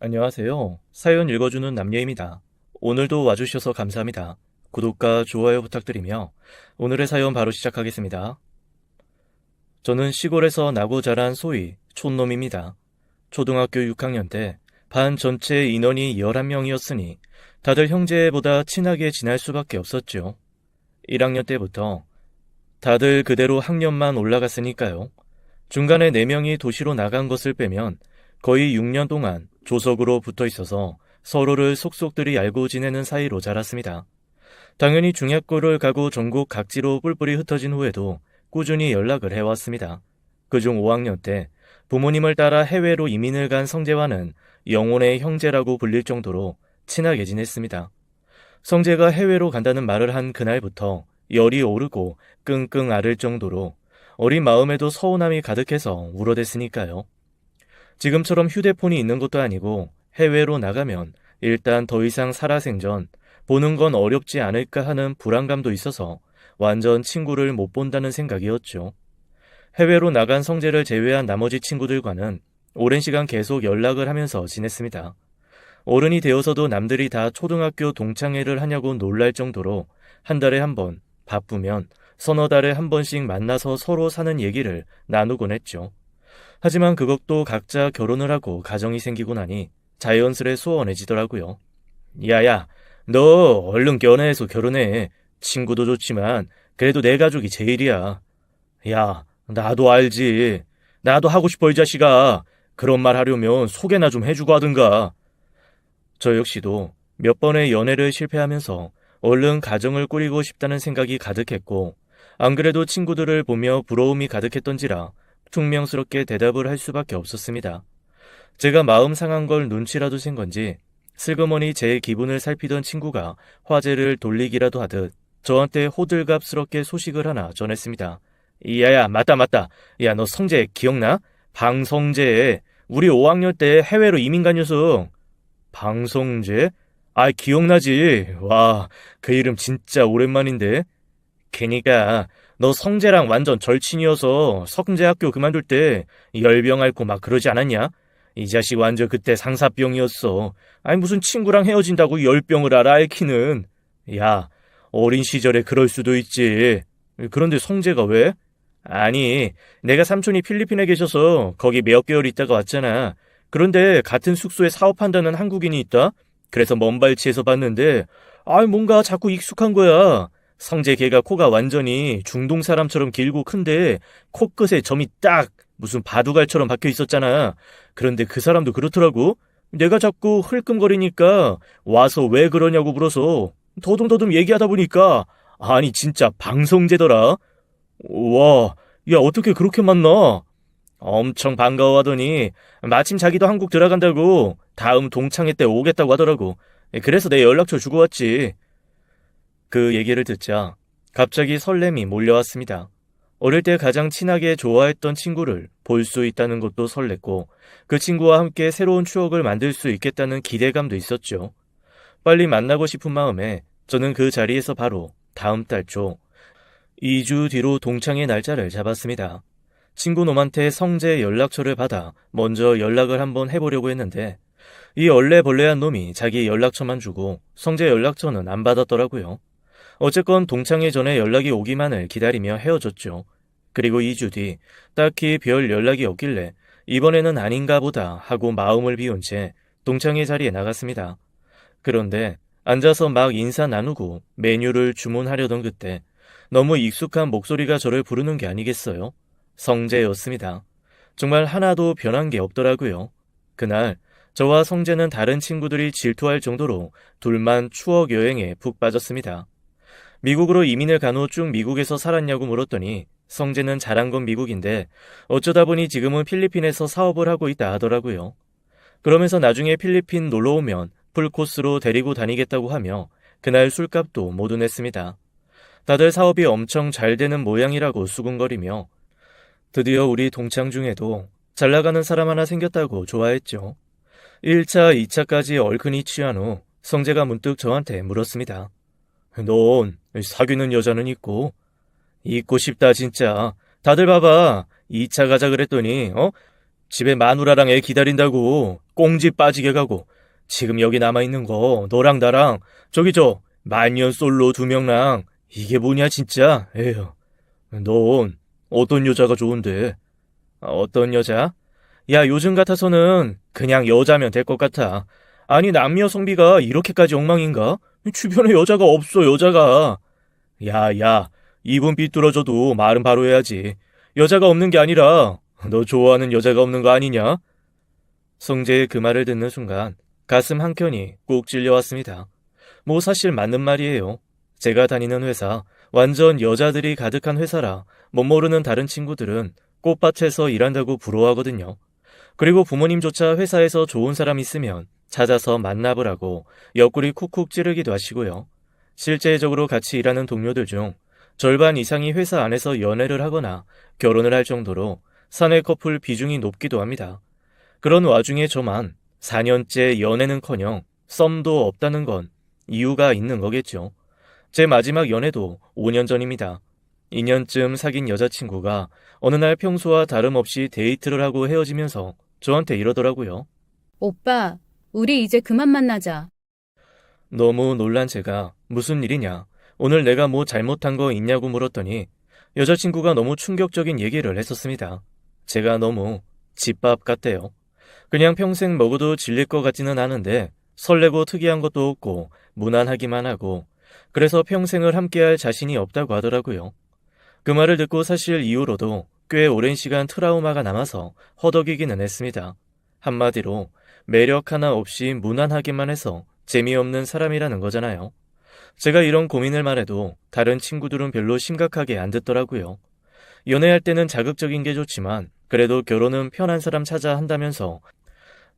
안녕하세요. 사연 읽어주는 남예입니다. 오늘도 와주셔서 감사합니다. 구독과 좋아요 부탁드리며 오늘의 사연 바로 시작하겠습니다. 저는 시골에서 나고 자란 소위 촌놈입니다. 초등학교 6학년 때 반 전체 인원이 11명이었으니 다들 형제보다 친하게 지낼 수밖에 없었죠. 1학년 때부터 다들 그대로 학년만 올라갔으니까요. 중간에 4명이 도시로 나간 것을 빼면 거의 6년 동안 조석으로 붙어 있어서 서로를 속속들이 알고 지내는 사이로 자랐습니다. 당연히 중학교를 가고 전국 각지로 뿔뿔이 흩어진 후에도 꾸준히 연락을 해왔습니다. 그중 5학년 때 부모님을 따라 해외로 이민을 간 성재와는 영혼의 형제라고 불릴 정도로 친하게 지냈습니다. 성재가 해외로 간다는 말을 한 그날부터 열이 오르고 끙끙 앓을 정도로 어린 마음에도 서운함이 가득해서 울어댔으니까요. 지금처럼 휴대폰이 있는 것도 아니고 해외로 나가면 일단 더 이상 살아생전 보는 건 어렵지 않을까 하는 불안감도 있어서 완전 친구를 못 본다는 생각이었죠. 해외로 나간 성재를 제외한 나머지 친구들과는 오랜 시간 계속 연락을 하면서 지냈습니다. 어른이 되어서도 남들이 다 초등학교 동창회를 하냐고 놀랄 정도로 한 달에 한 번, 바쁘면 서너 달에 한 번씩 만나서 서로 사는 얘기를 나누곤 했죠. 하지만 그것도 각자 결혼을 하고 가정이 생기고 나니 자연스레 소원해지더라고요. 야야, 너 얼른 연애해서 결혼해. 친구도 좋지만 그래도 내 가족이 제일이야. 야, 나도 알지. 나도 하고 싶어 이 자식아. 그런 말 하려면 소개나 좀 해주고 하든가. 저 역시도 몇 번의 연애를 실패하면서 얼른 가정을 꾸리고 싶다는 생각이 가득했고, 안 그래도 친구들을 보며 부러움이 가득했던지라 퉁명스럽게 대답을 할 수밖에 없었습니다. 제가 마음 상한 걸 눈치라도 챈 건지 슬그머니 제 기분을 살피던 친구가 화제를 돌리기라도 하듯 저한테 호들갑스럽게 소식을 하나 전했습니다. 야야, 맞다. 야, 너 성재 기억나? 방성재. 우리 5학년 때 해외로 이민 간 녀석. 방성재? 아, 기억나지. 와, 그 이름 진짜 오랜만인데. 걔니까 너 성재랑 완전 절친이어서 성재학교 그만둘 때 열병 앓고 막 그러지 않았냐? 이 자식 완전 그때 상사병이었어. 아니 무슨 친구랑 헤어진다고 열병을 앓기는. 야, 어린 시절에 그럴 수도 있지. 그런데 성재가 왜? 아니, 내가 삼촌이 필리핀에 계셔서 거기 몇 개월 있다가 왔잖아. 그런데 같은 숙소에 사업한다는 한국인이 있다? 그래서 먼발치에서 봤는데 뭔가 자꾸 익숙한 거야. 성재 걔가 코가 완전히 중동 사람처럼 길고 큰데 코끝에 점이 딱 무슨 바둑알처럼 박혀 있었잖아. 그런데 그 사람도 그렇더라고. 내가 자꾸 흘끔거리니까 와서 왜 그러냐고 물어서 더듬더듬 얘기하다 보니까 아니 진짜 방성재더라. 와, 야 어떻게 그렇게 만나? 엄청 반가워하더니 마침 자기도 한국 들어간다고 다음 동창회 때 오겠다고 하더라고. 그래서 내 연락처 주고 왔지. 그 얘기를 듣자 갑자기 설렘이 몰려왔습니다. 어릴 때 가장 친하게 좋아했던 친구를 볼 수 있다는 것도 설렜고 그 친구와 함께 새로운 추억을 만들 수 있겠다는 기대감도 있었죠. 빨리 만나고 싶은 마음에 저는 그 자리에서 바로 다음 달 초 2주 뒤로 동창회 날짜를 잡았습니다. 친구 놈한테 성재 연락처를 받아 먼저 연락을 한번 해보려고 했는데 이 얼레벌레한 놈이 자기 연락처만 주고 성재 연락처는 안 받았더라고요. 어쨌건 동창회 전에 연락이 오기만을 기다리며 헤어졌죠. 그리고 2주 뒤 딱히 별 연락이 없길래 이번에는 아닌가 보다 하고 마음을 비운 채 동창회 자리에 나갔습니다. 그런데 앉아서 막 인사 나누고 메뉴를 주문하려던 그때 너무 익숙한 목소리가 저를 부르는 게 아니겠어요? 성재였습니다. 정말 하나도 변한 게 없더라고요. 그날 저와 성재는 다른 친구들이 질투할 정도로 둘만 추억 여행에 푹 빠졌습니다. 미국으로 이민을 간 후 쭉 미국에서 살았냐고 물었더니 성재는 잘한 건 미국인데 어쩌다 보니 지금은 필리핀에서 사업을 하고 있다 하더라고요. 그러면서 나중에 필리핀 놀러 오면 풀코스로 데리고 다니겠다고 하며 그날 술값도 모두 냈습니다. 다들 사업이 엄청 잘 되는 모양이라고 수군거리며 드디어 우리 동창 중에도 잘 나가는 사람 하나 생겼다고 좋아했죠. 1차, 2차까지 얼큰이 취한 후 성재가 문득 저한테 물었습니다. 넌 사귀는 여자는 있고? 있고 싶다 진짜. 다들 봐봐. 2차 가자 그랬더니 집에 마누라랑 애 기다린다고 꽁지 빠지게 가고 지금 여기 남아있는 거 너랑 나랑 저기 저 만년 솔로 2명랑 이게 뭐냐 진짜. 에휴. 넌 어떤 여자가 좋은데? 어떤 여자? 야, 요즘 같아서는 그냥 여자면 될 것 같아. 아니, 남녀 성비가 이렇게까지 엉망인가? 주변에 여자가 없어, 여자가. 야, 야, 입은 삐뚤어져도 말은 바로 해야지. 여자가 없는 게 아니라 너 좋아하는 여자가 없는 거 아니냐? 성재의 그 말을 듣는 순간 가슴 한켠이 꼭 찔려왔습니다. 뭐 사실 맞는 말이에요. 제가 다니는 회사 완전 여자들이 가득한 회사라 못 모르는 다른 친구들은 꽃밭에서 일한다고 부러워하거든요. 그리고 부모님조차 회사에서 좋은 사람 있으면 찾아서 만나보라고 옆구리 쿡쿡 찌르기도 하시고요. 실제적으로 같이 일하는 동료들 중 절반 이상이 회사 안에서 연애를 하거나 결혼을 할 정도로 사내 커플 비중이 높기도 합니다. 그런 와중에 저만 4년째 연애는커녕 썸도 없다는 건 이유가 있는 거겠죠. 제 마지막 연애도 5년 전입니다. 2년쯤 사귄 여자친구가 어느 날 평소와 다름없이 데이트를 하고 헤어지면서 저한테 이러더라고요. 오빠, 우리 이제 그만 만나자. 너무 놀란 제가 무슨 일이냐, 오늘 내가 뭐 잘못한 거 있냐고 물었더니 여자친구가 너무 충격적인 얘기를 했었습니다. 제가 너무 집밥 같대요. 그냥 평생 먹어도 질릴 것 같지는 않은데 설레고 특이한 것도 없고 무난하기만 하고 그래서 평생을 함께할 자신이 없다고 하더라고요. 그 말을 듣고 사실 이후로도 꽤 오랜 시간 트라우마가 남아서 허덕이기는 했습니다. 한마디로 매력 하나 없이 무난하기만 해서 재미없는 사람이라는 거잖아요. 제가 이런 고민을 말해도 다른 친구들은 별로 심각하게 안 듣더라고요. 연애할 때는 자극적인 게 좋지만 그래도 결혼은 편한 사람 찾아 한다면서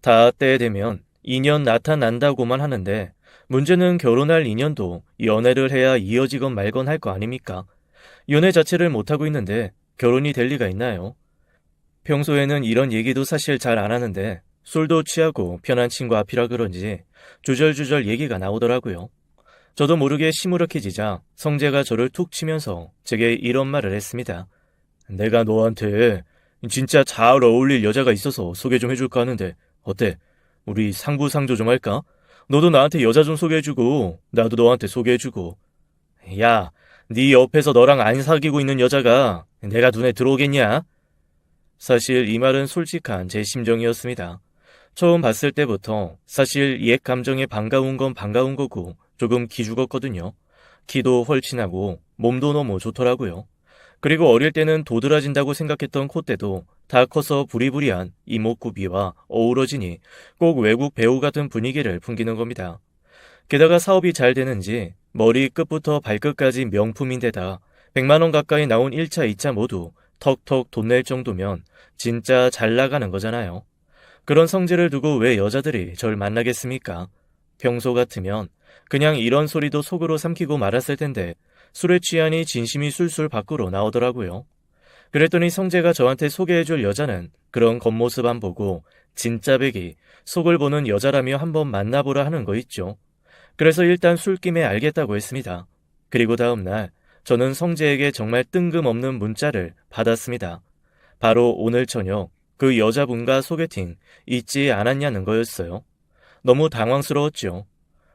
다 때 되면 인연 나타난다고만 하는데 문제는 결혼할 인연도 연애를 해야 이어지건 말건 할 거 아닙니까? 연애 자체를 못하고 있는데 결혼이 될 리가 있나요? 평소에는 이런 얘기도 사실 잘 안 하는데 술도 취하고 편한 친구 앞이라 그런지 주절주절 얘기가 나오더라고요. 저도 모르게 시무룩해지자 성재가 저를 툭 치면서 제게 이런 말을 했습니다. 내가 너한테 진짜 잘 어울릴 여자가 있어서 소개 좀 해줄까 하는데 어때? 우리 상부상조 좀 할까? 너도 나한테 여자 좀 소개해주고 나도 너한테 소개해주고. 야, 네 옆에서 너랑 안 사귀고 있는 여자가 내가 눈에 들어오겠냐? 사실 이 말은 솔직한 제 심정이었습니다. 처음 봤을 때부터 사실 옛 감정에 반가운 건 반가운 거고 조금 기죽었거든요. 키도 헐친하고 몸도 너무 좋더라고요. 그리고 어릴 때는 도드라진다고 생각했던 콧대도 다 커서 부리부리한 이목구비와 어우러지니 꼭 외국 배우 같은 분위기를 풍기는 겁니다. 게다가 사업이 잘 되는지 머리 끝부터 발끝까지 명품인데다 100만 원 가까이 나온 1차, 2차 모두 턱턱 돈 낼 정도면 진짜 잘 나가는 거잖아요. 그런 성질을 두고 왜 여자들이 절 만나겠습니까? 평소 같으면 그냥 이런 소리도 속으로 삼키고 말았을 텐데 술에 취하니 진심이 술술 밖으로 나오더라고요. 그랬더니 성재가 저한테 소개해줄 여자는 그런 겉모습 안 보고 진짜 백이 속을 보는 여자라며 한번 만나보라 하는 거 있죠. 그래서 일단 술김에 알겠다고 했습니다. 그리고 다음날 저는 성재에게 정말 뜬금없는 문자를 받았습니다. 바로 오늘 저녁 그 여자분과 소개팅 잊지 않았냐는 거였어요. 너무 당황스러웠죠.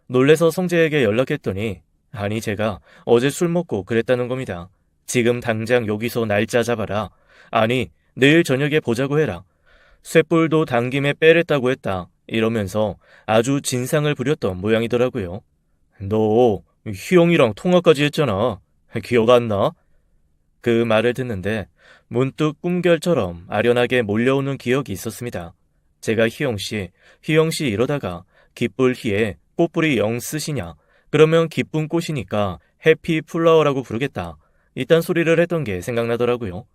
놀래서 성재에게 연락했더니 아니 제가 어제 술 먹고 그랬다는 겁니다. 지금 당장 여기서 날짜 잡아라. 아니 내일 저녁에 보자고 해라. 쇳불도 당김에 빼랬다고 했다. 이러면서 아주 진상을 부렸던 모양이더라고요. 너 희영이랑 통화까지 했잖아. 기억 안 나? 그 말을 듣는데 문득 꿈결처럼 아련하게 몰려오는 기억이 있었습니다. 제가 희영씨 이러다가 기쁠 희에 꽃뿌리 영 쓰시냐? 그러면 기쁜 꽃이니까 해피 플라워라고 부르겠다. 이딴 소리를 했던 게 생각나더라고요.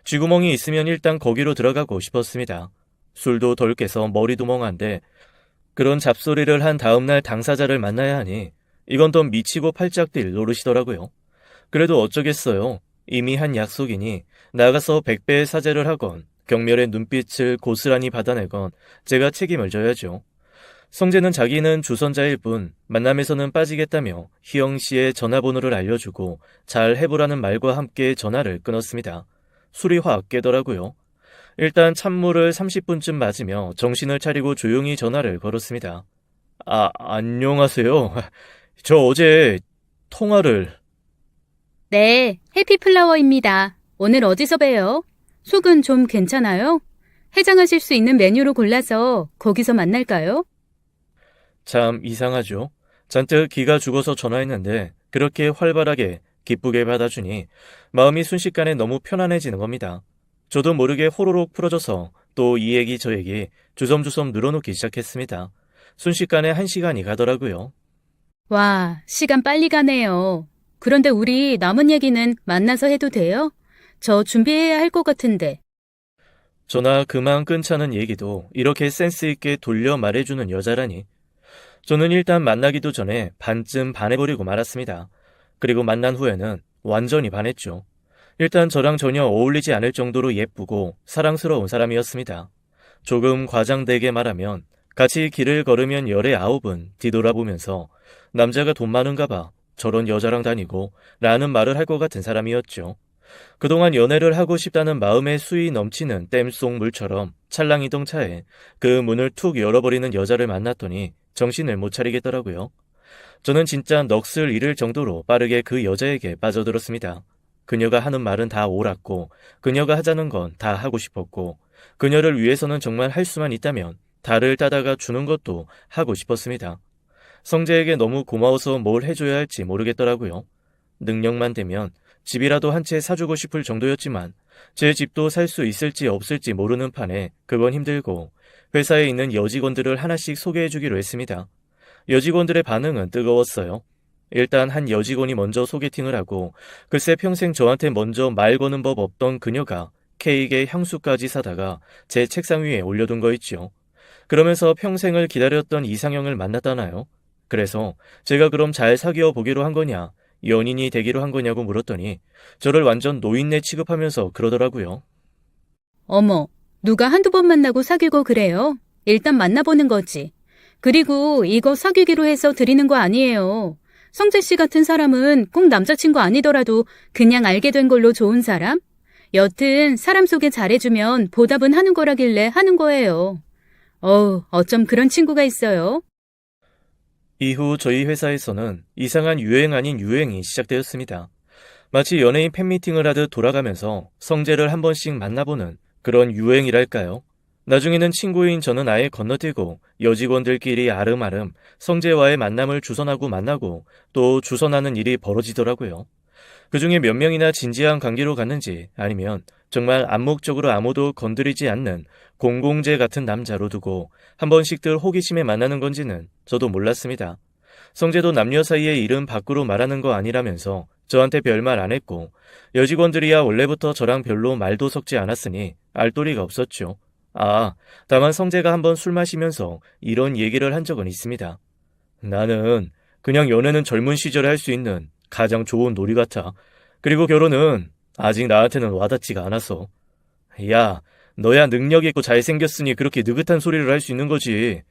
쥐구멍이 있으면 일단 거기로 들어가고 싶었습니다. 술도 덜 깨서 머리도 멍한데 그런 잡소리를 한 다음날 당사자를 만나야 하니 이건 더 미치고 팔짝 뛸 노릇이더라고요. 그래도 어쩌겠어요. 이미 한 약속이니 나가서 100배의 사죄를 하건 경멸의 눈빛을 고스란히 받아내건 제가 책임을 져야죠. 성재는 자기는 주선자일 뿐 만남에서는 빠지겠다며 희영씨의 전화번호를 알려주고 잘 해보라는 말과 함께 전화를 끊었습니다. 술이 확 깨더라고요. 일단 찬물을 30분쯤 맞으며 정신을 차리고 조용히 전화를 걸었습니다. 안녕하세요. 저 어제 통화를... 네, 해피플라워입니다. 오늘 어디서 봬요? 속은 좀 괜찮아요? 해장하실 수 있는 메뉴로 골라서 거기서 만날까요? 참 이상하죠. 잔뜩 기가 죽어서 전화했는데 그렇게 활발하게 기쁘게 받아주니 마음이 순식간에 너무 편안해지는 겁니다. 저도 모르게 호로록 풀어져서 또 이 얘기 저 얘기 주섬주섬 늘어놓기 시작했습니다. 순식간에 1시간이 가더라고요. 와, 시간 빨리 가네요. 그런데 우리 남은 얘기는 만나서 해도 돼요? 저 준비해야 할 것 같은데. 전화 그만 끊자는 얘기도 이렇게 센스 있게 돌려 말해주는 여자라니. 저는 일단 만나기도 전에 반쯤 반해버리고 말았습니다. 그리고 만난 후에는 완전히 반했죠. 일단 저랑 전혀 어울리지 않을 정도로 예쁘고 사랑스러운 사람이었습니다. 조금 과장되게 말하면 같이 길을 걸으면 열의 9은 뒤돌아보면서 남자가 돈 많은가 봐 저런 여자랑 다니고 라는 말을 할 것 같은 사람이었죠. 그동안 연애를 하고 싶다는 마음의 수위 넘치는 댐속 물처럼 찰랑이동 차에 그 문을 툭 열어버리는 여자를 만났더니 정신을 못 차리겠더라고요. 저는 진짜 넋을 잃을 정도로 빠르게 그 여자에게 빠져들었습니다. 그녀가 하는 말은 다 옳았고 그녀가 하자는 건 다 하고 싶었고 그녀를 위해서는 정말 할 수만 있다면 달을 따다가 주는 것도 하고 싶었습니다. 성재에게 너무 고마워서 뭘 해줘야 할지 모르겠더라고요. 능력만 되면 집이라도 한 채 사주고 싶을 정도였지만 제 집도 살 수 있을지 없을지 모르는 판에 그건 힘들고 회사에 있는 여직원들을 하나씩 소개해주기로 했습니다. 여직원들의 반응은 뜨거웠어요. 일단 한 여직원이 먼저 소개팅을 하고 글쎄 평생 저한테 먼저 말 거는 법 없던 그녀가 케이크에 향수까지 사다가 제 책상 위에 올려둔 거 있죠. 그러면서 평생을 기다렸던 이상형을 만났다나요? 그래서 제가 그럼 잘 사귀어 보기로 한 거냐, 연인이 되기로 한 거냐고 물었더니 저를 완전 노인네 취급하면서 그러더라고요. 어머, 누가 한두 번 만나고 사귀고 그래요? 일단 만나보는 거지. 그리고 이거 사귀기로 해서 드리는 거 아니에요. 성재 씨 같은 사람은 꼭 남자친구 아니더라도 그냥 알게 된 걸로 좋은 사람? 여튼 사람 소개 잘해주면 보답은 하는 거라길래 하는 거예요. 어쩜 그런 친구가 있어요? 이후 저희 회사에서는 이상한 유행 아닌 유행이 시작되었습니다. 마치 연예인 팬미팅을 하듯 돌아가면서 성재를 한 번씩 만나보는 그런 유행이랄까요. 나중에는 친구인 저는 아예 건너뛰고 여직원들끼리 아름아름 성재와의 만남을 주선하고 만나고 또 주선하는 일이 벌어지더라고요. 그중에 몇 명이나 진지한 관계로 갔는지 아니면 정말 암묵적으로 아무도 건드리지 않는 공공재 같은 남자로 두고 한 번씩들 호기심에 만나는 건지는 저도 몰랐습니다. 성재도 남녀 사이의 일은 밖으로 말하는 거 아니라면서 저한테 별말 안 했고 여직원들이야 원래부터 저랑 별로 말도 섞지 않았으니 알도리가 없었죠. 다만 성재가 한번 술 마시면서 이런 얘기를 한 적은 있습니다. 나는 그냥 연애는 젊은 시절에 할 수 있는 가장 좋은 놀이 같아. 그리고 결혼은 아직 나한테는 와닿지가 않았어. 야, 너야 능력 있고 잘생겼으니 그렇게 느긋한 소리를 할 수 있는 거지.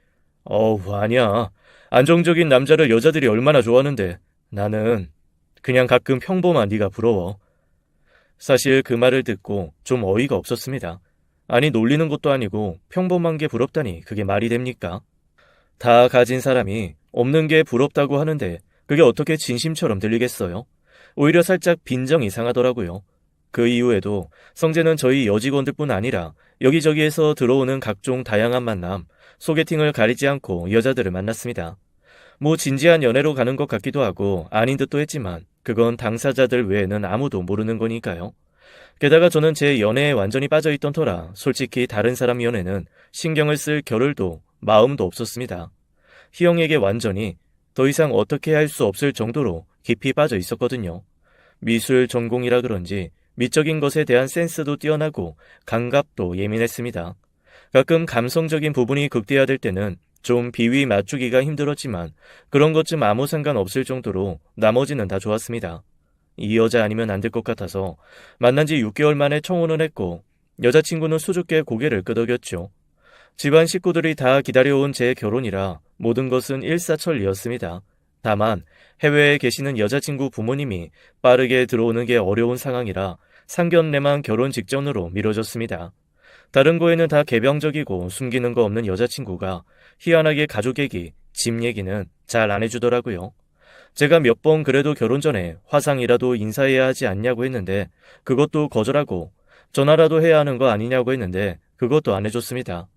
아니야. 안정적인 남자를 여자들이 얼마나 좋아하는데 나는 그냥 가끔 평범한 네가 부러워. 사실 그 말을 듣고 좀 어이가 없었습니다. 아니 놀리는 것도 아니고 평범한 게 부럽다니 그게 말이 됩니까? 다 가진 사람이 없는 게 부럽다고 하는데 그게 어떻게 진심처럼 들리겠어요? 오히려 살짝 빈정이 상하더라고요. 그 이후에도 성재는 저희 여직원들뿐 아니라 여기저기에서 들어오는 각종 다양한 만남, 소개팅을 가리지 않고 여자들을 만났습니다. 뭐 진지한 연애로 가는 것 같기도 하고 아닌 듯도 했지만 그건 당사자들 외에는 아무도 모르는 거니까요. 게다가 저는 제 연애에 완전히 빠져있던 터라 솔직히 다른 사람 연애는 신경을 쓸 겨를도 마음도 없었습니다. 희영에게 완전히 더 이상 어떻게 할 수 없을 정도로 깊이 빠져 있었거든요. 미술 전공이라 그런지 미적인 것에 대한 센스도 뛰어나고 감각도 예민했습니다. 가끔 감성적인 부분이 극대화될 때는 좀 비위 맞추기가 힘들었지만 그런 것 좀 아무 상관 없을 정도로 나머지는 다 좋았습니다. 이 여자 아니면 안 될 것 같아서 만난 지 6개월 만에 청혼을 했고 여자친구는 수줍게 고개를 끄덕였죠. 집안 식구들이 다 기다려온 제 결혼이라 모든 것은 일사천리였습니다. 다만 해외에 계시는 여자친구 부모님이 빠르게 들어오는 게 어려운 상황이라 상견례만 결혼 직전으로 미뤄졌습니다. 다른 거에는 다 개방적이고 숨기는 거 없는 여자친구가 희한하게 가족 얘기, 집 얘기는 잘 안 해주더라고요. 제가 몇 번 그래도 결혼 전에 화상이라도 인사해야 하지 않냐고 했는데 그것도 거절하고 전화라도 해야 하는 거 아니냐고 했는데 그것도 안 해줬습니다.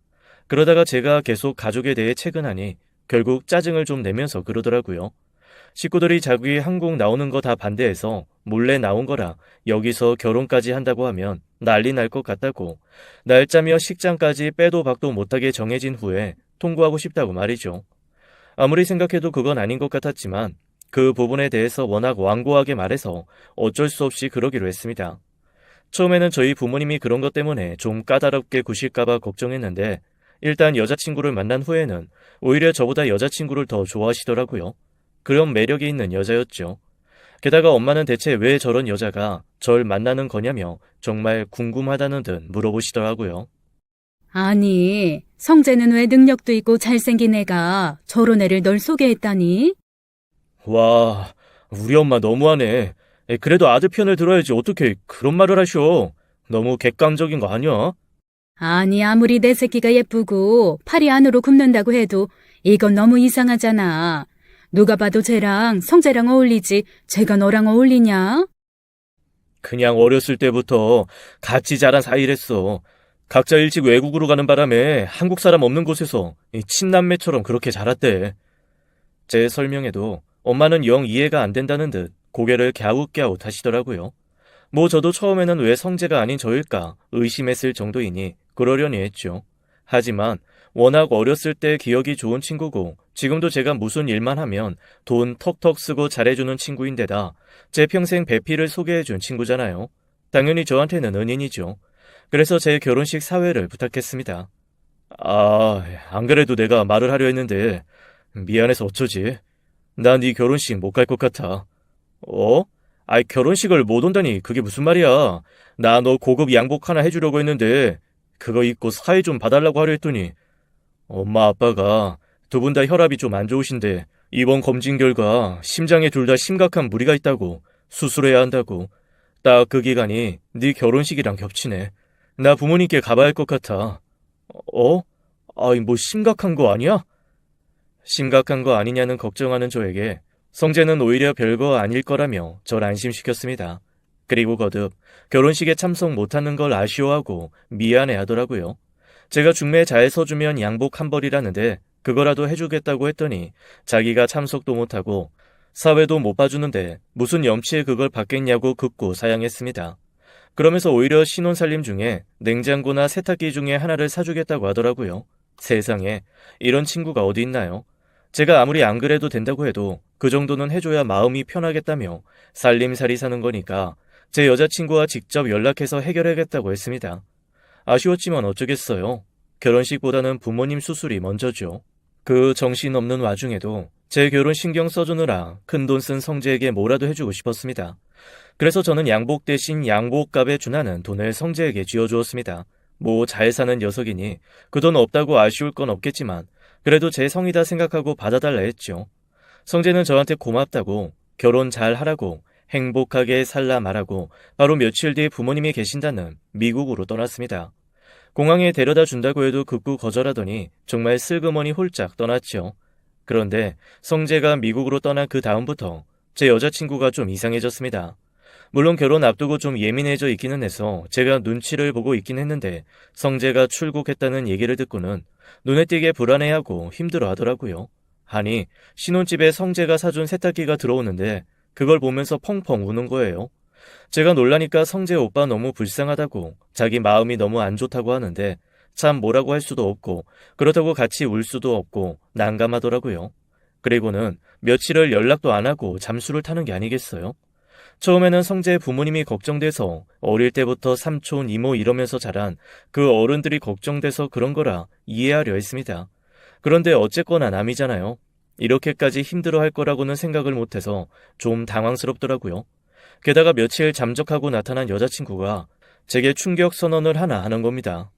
그러다가 제가 계속 가족에 대해 채근하니 결국 짜증을 좀 내면서 그러더라고요. 식구들이 자기 한국 나오는 거 다 반대해서 몰래 나온 거라 여기서 결혼까지 한다고 하면 난리 날 것 같다고, 날짜며 식장까지 빼도 박도 못하게 정해진 후에 통보하고 싶다고 말이죠. 아무리 생각해도 그건 아닌 것 같았지만 그 부분에 대해서 워낙 완고하게 말해서 어쩔 수 없이 그러기로 했습니다. 처음에는 저희 부모님이 그런 것 때문에 좀 까다롭게 구실까봐 걱정했는데 일단 여자친구를 만난 후에는 오히려 저보다 여자친구를 더 좋아하시더라고요. 그런 매력이 있는 여자였죠. 게다가 엄마는 대체 왜 저런 여자가 절 만나는 거냐며 정말 궁금하다는 듯 물어보시더라고요. 아니, 성재는 왜 능력도 있고 잘생긴 애가 저런 애를 널 소개했다니? 와, 우리 엄마 너무하네. 그래도 아들 편을 들어야지 어떻게 그런 말을 하셔. 너무 객관적인 거 아니야? 아니, 아무리 내 새끼가 예쁘고 팔이 안으로 굽는다고 해도 이건 너무 이상하잖아. 누가 봐도 쟤랑 성재랑 어울리지 쟤가 너랑 어울리냐? 그냥 어렸을 때부터 같이 자란 사이랬어. 각자 일찍 외국으로 가는 바람에 한국 사람 없는 곳에서 이 친남매처럼 그렇게 자랐대. 제 설명에도 엄마는 영 이해가 안 된다는 듯 고개를 갸웃갸웃 하시더라고요. 뭐 저도 처음에는 왜 성재가 아닌 저일까 의심했을 정도이니 그러려니 했죠. 하지만 워낙 어렸을 때 기억이 좋은 친구고 지금도 제가 무슨 일만 하면 돈 턱턱 쓰고 잘해주는 친구인데다 제 평생 배필을 소개해준 친구잖아요. 당연히 저한테는 은인이죠. 그래서 제 결혼식 사회를 부탁했습니다. 안 그래도 내가 말을 하려 했는데 미안해서 어쩌지? 나 네 결혼식 못 갈 것 같아. 어? 결혼식을 못 온다니 그게 무슨 말이야? 나 너 고급 양복 하나 해주려고 했는데 그거 입고 사회 좀 봐달라고 하려 했더니 엄마 아빠가 두 분 다 혈압이 좀 안 좋으신데 이번 검진 결과 심장에 둘 다 심각한 무리가 있다고 수술해야 한다고. 딱 그 기간이 네 결혼식이랑 겹치네. 나 부모님께 가봐야 할 것 같아. 어? 뭐 심각한 거 아니야? 심각한 거 아니냐는 걱정하는 저에게 성재는 오히려 별거 아닐 거라며 절 안심시켰습니다. 그리고 거듭 결혼식에 참석 못하는 걸 아쉬워하고 미안해 하더라고요. 제가 중매에 잘 서주면 양복 한 벌이라는데 그거라도 해주겠다고 했더니 자기가 참석도 못하고 사회도 못 봐주는데 무슨 염치에 그걸 받겠냐고 극구 사양했습니다. 그러면서 오히려 신혼살림 중에 냉장고나 세탁기 중에 하나를 사주겠다고 하더라고요. 세상에 이런 친구가 어디 있나요? 제가 아무리 안 그래도 된다고 해도 그 정도는 해줘야 마음이 편하겠다며 살림살이 사는 거니까 제 여자친구와 직접 연락해서 해결하겠다고 했습니다. 아쉬웠지만 어쩌겠어요. 결혼식보다는 부모님 수술이 먼저죠. 그 정신없는 와중에도 제 결혼 신경 써주느라 큰돈 쓴 성재에게 뭐라도 해주고 싶었습니다. 그래서 저는 양복 대신 양복값에 준하는 돈을 성재에게 쥐어주었습니다. 뭐 잘 사는 녀석이니 그 돈 없다고 아쉬울 건 없겠지만 그래도 제 성이다 생각하고 받아달라 했죠. 성재는 저한테 고맙다고 결혼 잘 하라고 행복하게 살라 말하고 바로 며칠 뒤에 부모님이 계신다는 미국으로 떠났습니다. 공항에 데려다 준다고 해도 극구 거절하더니 정말 슬그머니 홀짝 떠났죠. 그런데 성재가 미국으로 떠난 그 다음부터 제 여자친구가 좀 이상해졌습니다. 물론 결혼 앞두고 좀 예민해져 있기는 해서 제가 눈치를 보고 있긴 했는데 성재가 출국했다는 얘기를 듣고는 눈에 띄게 불안해하고 힘들어 하더라고요. 아니, 신혼집에 성재가 사준 세탁기가 들어오는데 그걸 보면서 펑펑 우는 거예요. 제가 놀라니까 성재 오빠 너무 불쌍하다고 자기 마음이 너무 안 좋다고 하는데 참 뭐라고 할 수도 없고 그렇다고 같이 울 수도 없고 난감하더라고요. 그리고는 며칠을 연락도 안 하고 잠수를 타는 게 아니겠어요? 처음에는 성재 부모님이 걱정돼서 어릴 때부터 삼촌, 이모 이러면서 자란 그 어른들이 걱정돼서 그런 거라 이해하려 했습니다. 그런데 어쨌거나 남이잖아요. 이렇게까지 힘들어할 거라고는 생각을 못해서 좀 당황스럽더라고요. 게다가 며칠 잠적하고 나타난 여자친구가 제게 충격 선언을 하나 하는 겁니다.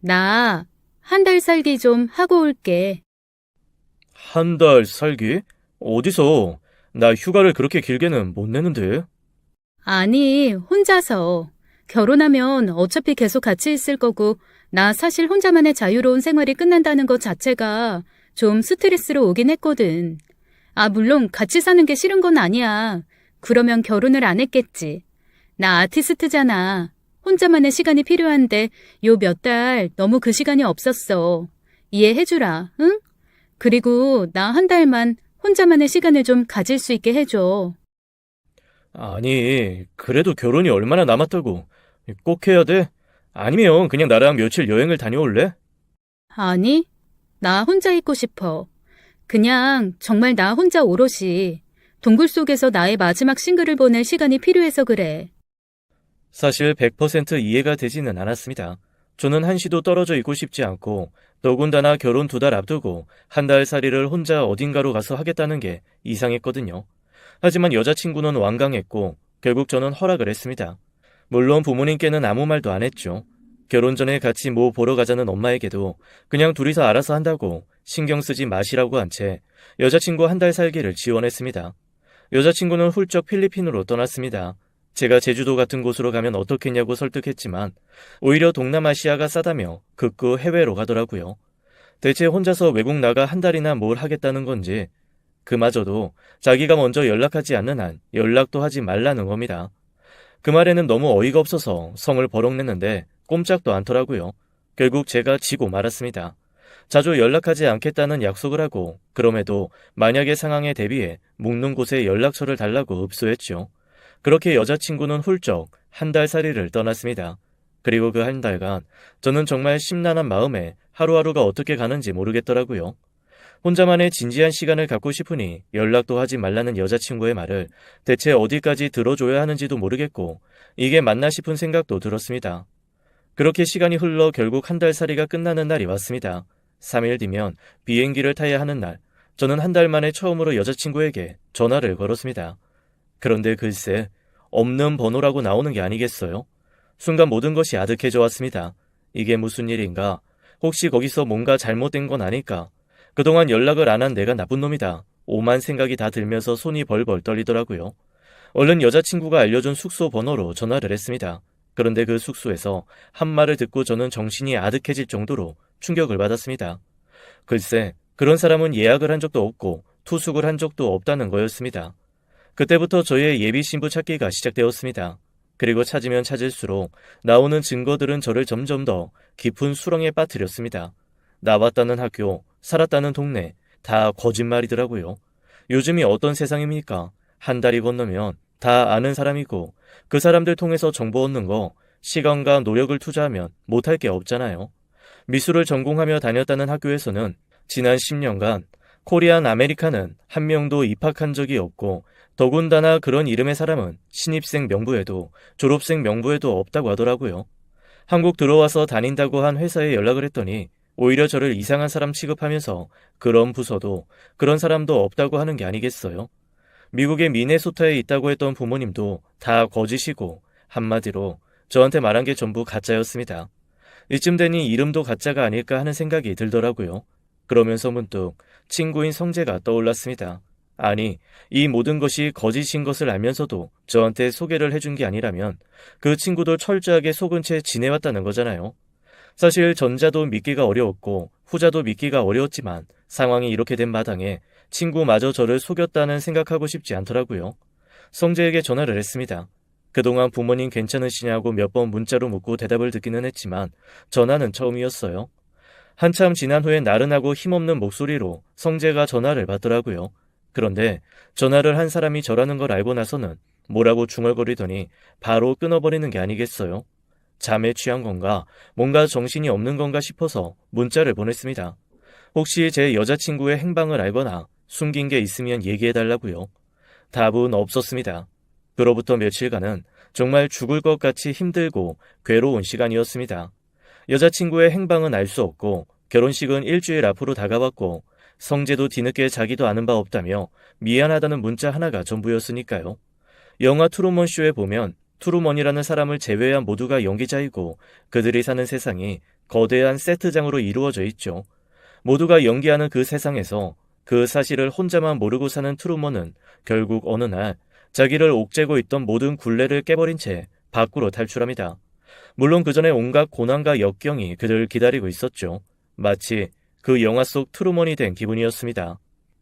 나 한 달 살기 좀 하고 올게. 한 달 살기? 어디서? 나 휴가를 그렇게 길게는 못 내는데. 아니, 혼자서. 결혼하면 어차피 계속 같이 있을 거고 나 사실 혼자만의 자유로운 생활이 끝난다는 것 자체가 좀 스트레스로 오긴 했거든. 물론 같이 사는 게 싫은 건 아니야. 그러면 결혼을 안 했겠지. 나 아티스트잖아. 혼자만의 시간이 필요한데 요 몇 달 너무 그 시간이 없었어. 이해해주라, 응? 그리고 나 한 달만 혼자만의 시간을 좀 가질 수 있게 해줘. 아니, 그래도 결혼이 얼마나 남았다고. 꼭 해야 돼? 아니면 그냥 나랑 며칠 여행을 다녀올래? 아니, 나 혼자 있고 싶어. 그냥 정말 나 혼자 오롯이 동굴 속에서 나의 마지막 싱글을 보낼 시간이 필요해서 그래. 사실 100% 이해가 되지는 않았습니다. 저는 한시도 떨어져 있고 싶지 않고 더군다나 결혼 2달 앞두고 한 달 살이를 혼자 어딘가로 가서 하겠다는 게 이상했거든요. 하지만 여자친구는 완강했고 결국 저는 허락을 했습니다. 물론 부모님께는 아무 말도 안 했죠. 결혼 전에 같이 뭐 보러 가자는 엄마에게도 그냥 둘이서 알아서 한다고 신경 쓰지 마시라고 한 채 여자친구 한 달 살기를 지원했습니다. 여자친구는 훌쩍 필리핀으로 떠났습니다. 제가 제주도 같은 곳으로 가면 어떻겠냐고 설득했지만 오히려 동남아시아가 싸다며 극구 해외로 가더라고요. 대체 혼자서 외국 나가 한 달이나 뭘 하겠다는 건지 그마저도 자기가 먼저 연락하지 않는 한 연락도 하지 말라는 겁니다. 그 말에는 너무 어이가 없어서 성을 버럭냈는데 꼼짝도 않더라고요. 결국 제가 지고 말았습니다. 자주 연락하지 않겠다는 약속을 하고 그럼에도 만약의 상황에 대비해 묵는 곳에 연락처를 달라고 읍소했죠. 그렇게 여자친구는 훌쩍 한 달 살이를 떠났습니다. 그리고 그 한 달간 저는 정말 심란한 마음에 하루하루가 어떻게 가는지 모르겠더라고요. 혼자만의 진지한 시간을 갖고 싶으니 연락도 하지 말라는 여자친구의 말을 대체 어디까지 들어줘야 하는지도 모르겠고 이게 맞나 싶은 생각도 들었습니다. 그렇게 시간이 흘러 결국 한 달 살이가 끝나는 날이 왔습니다. 3일 뒤면 비행기를 타야 하는 날, 저는 한 달 만에 처음으로 여자친구에게 전화를 걸었습니다. 그런데 글쎄, 없는 번호라고 나오는 게 아니겠어요? 순간 모든 것이 아득해져 왔습니다. 이게 무슨 일인가? 혹시 거기서 뭔가 잘못된 건 아닐까? 그동안 연락을 안 한 내가 나쁜 놈이다. 오만 생각이 다 들면서 손이 벌벌 떨리더라고요. 얼른 여자친구가 알려준 숙소 번호로 전화를 했습니다. 그런데 그 숙소에서 한 말을 듣고 저는 정신이 아득해질 정도로 충격을 받았습니다. 글쎄, 그런 사람은 예약을 한 적도 없고 투숙을 한 적도 없다는 거였습니다. 그때부터 저의 예비 신부 찾기가 시작되었습니다. 그리고 찾으면 찾을수록 나오는 증거들은 저를 점점 더 깊은 수렁에 빠뜨렸습니다. 나왔다는 학교, 살았다는 동네, 다 거짓말이더라고요. 요즘이 어떤 세상입니까? 한 달이 건너면 다 아는 사람이고 그 사람들 통해서 정보 얻는 거 시간과 노력을 투자하면 못할 게 없잖아요. 미술을 전공하며 다녔다는 학교에서는 지난 10년간 코리안 아메리카는 한 명도 입학한 적이 없고 더군다나 그런 이름의 사람은 신입생 명부에도 졸업생 명부에도 없다고 하더라고요. 한국 들어와서 다닌다고 한 회사에 연락을 했더니 오히려 저를 이상한 사람 취급하면서 그런 부서도 그런 사람도 없다고 하는 게 아니겠어요? 미국의 미네소타에 있다고 했던 부모님도 다 거짓이고 한마디로 저한테 말한 게 전부 가짜였습니다. 이쯤 되니 이름도 가짜가 아닐까 하는 생각이 들더라고요. 그러면서 문득 친구인 성재가 떠올랐습니다. 아니, 이 모든 것이 거짓인 것을 알면서도 저한테 소개를 해준 게 아니라면 그 친구도 철저하게 속은 채 지내왔다는 거잖아요. 사실 전자도 믿기가 어려웠고 후자도 믿기가 어려웠지만 상황이 이렇게 된 마당에 친구마저 저를 속였다는 생각하고 싶지 않더라고요. 성재에게 전화를 했습니다. 그동안 부모님 괜찮으시냐고 몇 번 문자로 묻고 대답을 듣기는 했지만 전화는 처음이었어요. 한참 지난 후에 나른하고 힘없는 목소리로 성재가 전화를 받더라고요. 그런데 전화를 한 사람이 저라는 걸 알고 나서는 뭐라고 중얼거리더니 바로 끊어버리는 게 아니겠어요? 잠에 취한 건가, 뭔가 정신이 없는 건가 싶어서 문자를 보냈습니다. 혹시 제 여자친구의 행방을 알거나 숨긴 게 있으면 얘기해달라고요. 답은 없었습니다. 그로부터 며칠간은 정말 죽을 것 같이 힘들고 괴로운 시간이었습니다. 여자친구의 행방은 알 수 없고 결혼식은 일주일 앞으로 다가왔고 성재도 뒤늦게 자기도 아는 바 없다며 미안하다는 문자 하나가 전부였으니까요. 영화 트루먼 쇼에 보면 트루먼이라는 사람을 제외한 모두가 연기자이고 그들이 사는 세상이 거대한 세트장으로 이루어져 있죠. 모두가 연기하는 그 세상에서 그 사실을 혼자만 모르고 사는 트루먼은 결국 어느 날 자기를 옥죄고 있던 모든 굴레를 깨버린 채 밖으로 탈출합니다. 물론 그 전에 온갖 고난과 역경이 그들을 기다리고 있었죠. 마치 그 영화 속 트루먼이 된 기분이었습니다.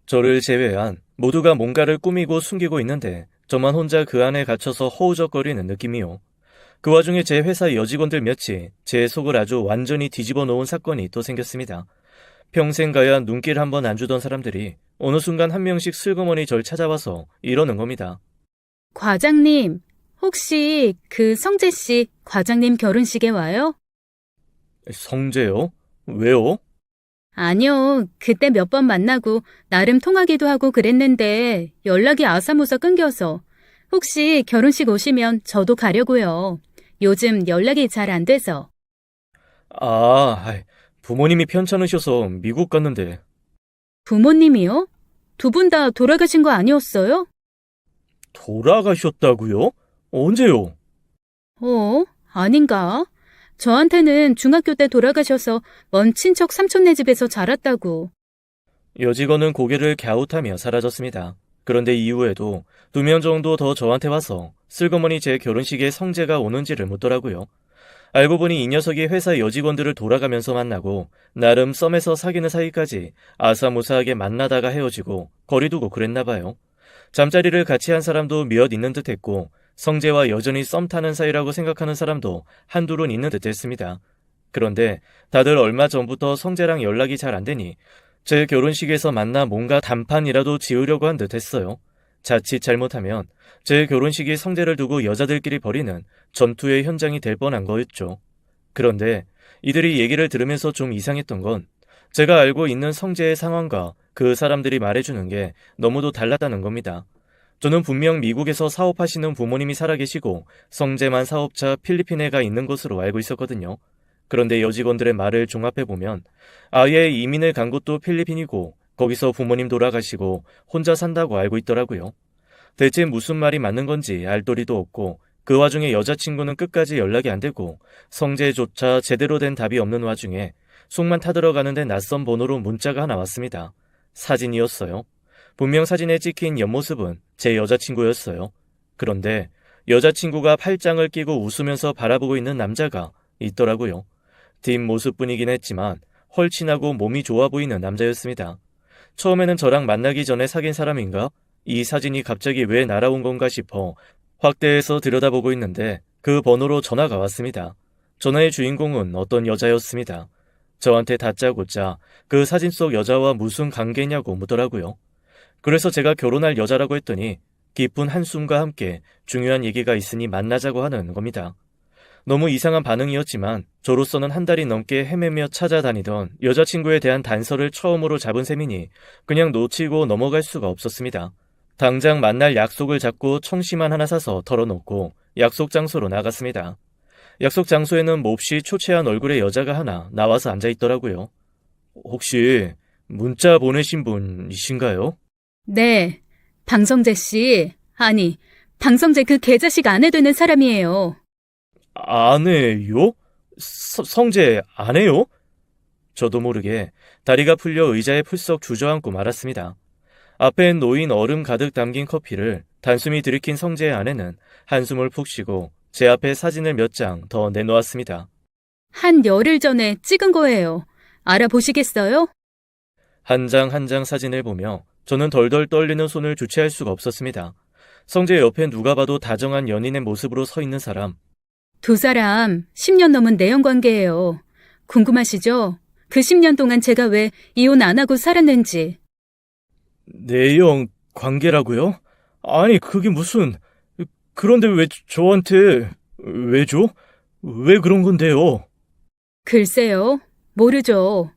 저를 제외한 모두가 뭔가를 꾸미고 숨기고 있는데 저만 혼자 그 안에 갇혀서 허우적거리는 느낌이요. 그 와중에 제 회사 여직원들 몇이 제 속을 아주 완전히 뒤집어 놓은 사건이 또 생겼습니다. 평생 가야 눈길 한번 안 주던 사람들이 어느 순간 한 명씩 슬그머니 절 찾아와서 이러는 겁니다. 과장님, 혹시 그 성재 씨 과장님 결혼식에 와요? 성재요? 왜요? 아니요, 그때 몇 번 만나고 나름 통하기도 하고 그랬는데 연락이 아사모사 끊겨서 혹시 결혼식 오시면 저도 가려고요. 요즘 연락이 잘 안 돼서. 부모님이 편찮으셔서 미국 갔는데. 부모님이요? 두 분 다 돌아가신 거 아니었어요? 돌아가셨다고요? 언제요? 아닌가? 저한테는 중학교 때 돌아가셔서 먼 친척 삼촌네 집에서 자랐다고. 여직원은 고개를 갸웃하며 사라졌습니다. 그런데 이후에도 2명 정도 더 저한테 와서 슬그머니 제 결혼식에 성재가 오는지를 묻더라고요. 알고 보니 이 녀석이 회사 여직원들을 돌아가면서 만나고 나름 썸에서 사귀는 사이까지 아사무사하게 만나다가 헤어지고 거리두고 그랬나 봐요. 잠자리를 같이 한 사람도 몇 있는 듯 했고 성재와 여전히 썸 타는 사이라고 생각하는 사람도 한둘은 있는 듯 했습니다. 그런데 다들 얼마 전부터 성재랑 연락이 잘 안 되니 제 결혼식에서 만나 뭔가 단판이라도 지으려고 한 듯 했어요. 자칫 잘못하면 제 결혼식이 성재를 두고 여자들끼리 벌이는 전투의 현장이 될 뻔한 거였죠. 그런데 이들이 얘기를 들으면서 좀 이상했던 건 제가 알고 있는 성재의 상황과 그 사람들이 말해주는 게 너무도 달랐다는 겁니다. 저는 분명 미국에서 사업하시는 부모님이 살아계시고 성재만 사업자 필리핀에 가 있는 것으로 알고 있었거든요. 그런데 여직원들의 말을 종합해보면 아예 이민을 간 곳도 필리핀이고 거기서 부모님 돌아가시고 혼자 산다고 알고 있더라고요. 대체 무슨 말이 맞는 건지 알 도리도 없고 그 와중에 여자친구는 끝까지 연락이 안 되고 성재조차 제대로 된 답이 없는 와중에 속만 타들어가는데 낯선 번호로 문자가 하나 왔습니다. 사진이었어요. 분명 사진에 찍힌 옆모습은 제 여자친구였어요. 그런데 여자친구가 팔짱을 끼고 웃으면서 바라보고 있는 남자가 있더라고요. 뒷모습뿐이긴 했지만 헐친하고 몸이 좋아 보이는 남자였습니다. 처음에는 저랑 만나기 전에 사귄 사람인가? 이 사진이 갑자기 왜 날아온 건가 싶어 확대해서 들여다보고 있는데 그 번호로 전화가 왔습니다. 전화의 주인공은 어떤 여자였습니다. 저한테 다짜고짜 그 사진 속 여자와 무슨 관계냐고 묻더라고요. 그래서 제가 결혼할 여자라고 했더니 깊은 한숨과 함께 중요한 얘기가 있으니 만나자고 하는 겁니다. 너무 이상한 반응이었지만 저로서는 한 달이 넘게 헤매며 찾아다니던 여자친구에 대한 단서를 처음으로 잡은 셈이니 그냥 놓치고 넘어갈 수가 없었습니다. 당장 만날 약속을 잡고 청심환 하나 사서 털어놓고 약속 장소로 나갔습니다. 약속 장소에는 몹시 초췌한 얼굴의 여자가 하나 나와서 앉아있더라고요. 혹시 문자 보내신 분이신가요? 네, 방성재 씨. 아니, 방성재 그 개자식 아내 되는 사람이에요. 아내요? 성재 아내요? 저도 모르게 다리가 풀려 의자에 풀썩 주저앉고 말았습니다. 앞에 놓인 얼음 가득 담긴 커피를 단숨이 들이킨 성재의 아내는 한숨을 푹 쉬고 제 앞에 사진을 몇 장 더 내놓았습니다. 한 열흘 전에 찍은 거예요. 알아보시겠어요? 한 장 한 장 사진을 보며 저는 덜덜 떨리는 손을 주체할 수가 없었습니다. 성재 옆에 누가 봐도 다정한 연인의 모습으로 서 있는 사람. 두 사람 10년 넘은 내연 관계예요. 궁금하시죠? 그 10년 동안 제가 왜 이혼 안 하고 살았는지. 내연 관계라고요? 아니 그게 무슨... 그런데 왜 저한테... 왜죠? 왜 그런 건데요? 글쎄요. 모르죠.